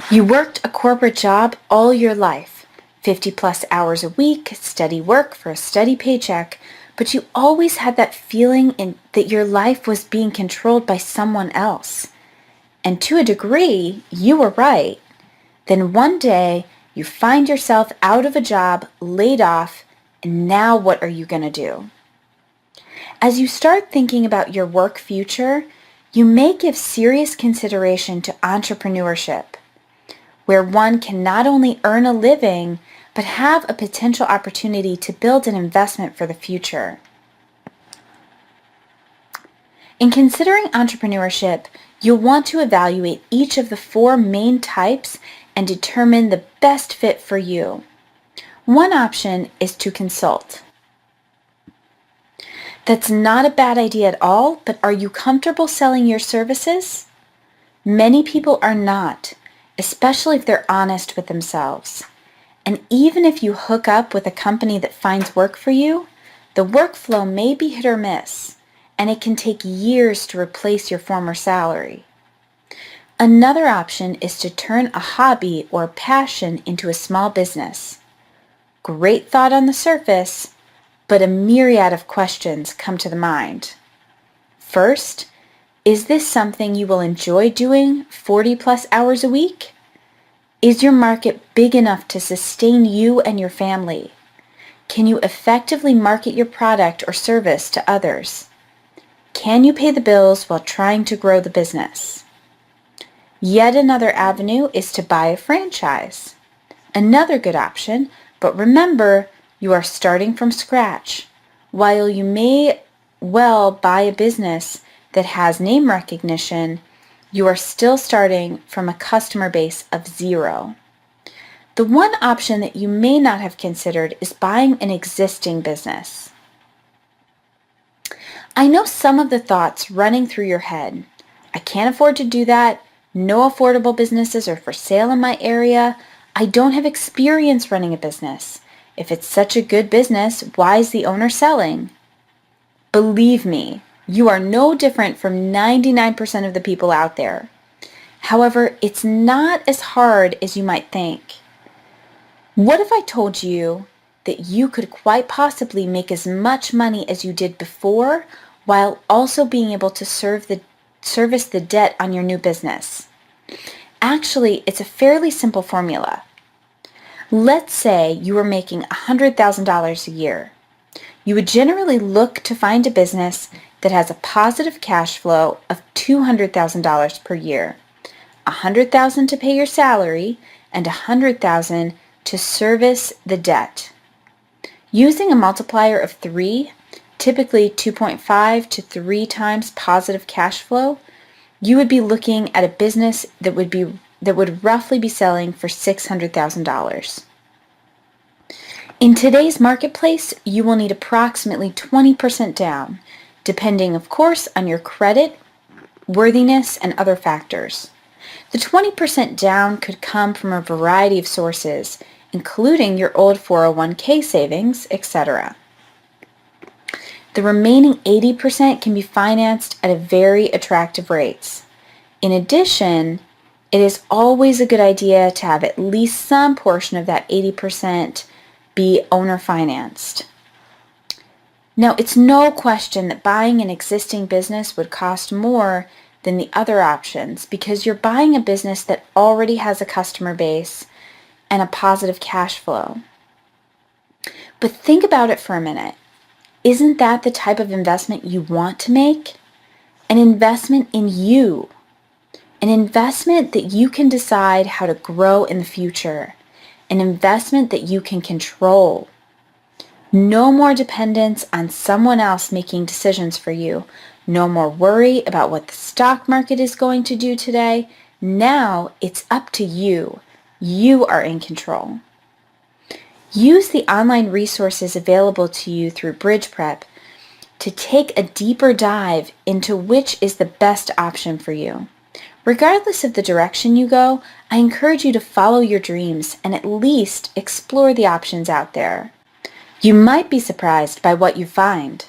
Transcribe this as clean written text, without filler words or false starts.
You worked a corporate job all your life, 50 plus hours a week, steady work for a steady paycheck, but you always had that feeling that your life was being controlled by someone else. And to a degree, you were right. Then one day, you find yourself out of a job, laid off, and now what are you going to do? As you start thinking about your work future, you may give serious consideration to entrepreneurship, where one can not only earn a living, but have a potential opportunity to build an investment for the future. In considering entrepreneurship, you'll want to evaluate each of the four main types and determine the best fit for you. One option is to consult. That's not a bad idea at all, but are you comfortable selling your services? Many people are not, especially if they're honest with themselves. And even if you hook up with a company that finds work for you, the workflow may be hit or miss, and it can take years to replace your former salary. Another option is to turn a hobby or passion into a small business. Great thought on the surface, but a myriad of questions come to the mind. First, is this something you will enjoy doing 40 plus hours a week? Is your market big enough to sustain you and your family? Can you effectively market your product or service to others? Can you pay the bills while trying to grow the business? Yet another avenue is to buy a franchise. Another good option, but remember, you are starting from scratch. While you may well buy a business that has name recognition, you are still starting from a customer base of 0. The one option that you may not have considered is buying an existing business. I know some of the thoughts running through your head. I can't afford to do that. No affordable businesses are for sale in my area. I don't have experience running a business. If it's such a good business, why is the owner selling? Believe me, you are no different from 99% of the people out there. However, it's not as hard as you might think. What if I told you that you could quite possibly make as much money as you did before while also being able to service the debt on your new business? Actually, it's a fairly simple formula. Let's say you were making $100,000 a year. You would generally look to find a business that has a positive cash flow of $200,000 per year, $100,000 to pay your salary, and $100,000 to service the debt. Using a multiplier of 3, typically 2.5 to 3 times positive cash flow, you would be looking at a business that would roughly be selling for $600,000. In today's marketplace, you will need approximately 20% down, depending, of course, on your credit, worthiness, and other factors. The 20% down could come from a variety of sources, including your old 401k savings, etc. The remaining 80% can be financed at a very attractive rates. In addition, it is always a good idea to have at least some portion of that 80% be owner financed. Now, it's no question that buying an existing business would cost more than the other options because you're buying a business that already has a customer base and a positive cash flow. But think about it for a minute. Isn't that the type of investment you want to make? An investment in you. An investment that you can decide how to grow in the future. An investment that you can control. No more dependence on someone else making decisions for you. No more worry about what the stock market is going to do today. Now it's up to you. You are in control. Use the online resources available to you through Bridge Prep to take a deeper dive into which is the best option for you. Regardless of the direction you go, I encourage you to follow your dreams and at least explore the options out there. You might be surprised by what you find.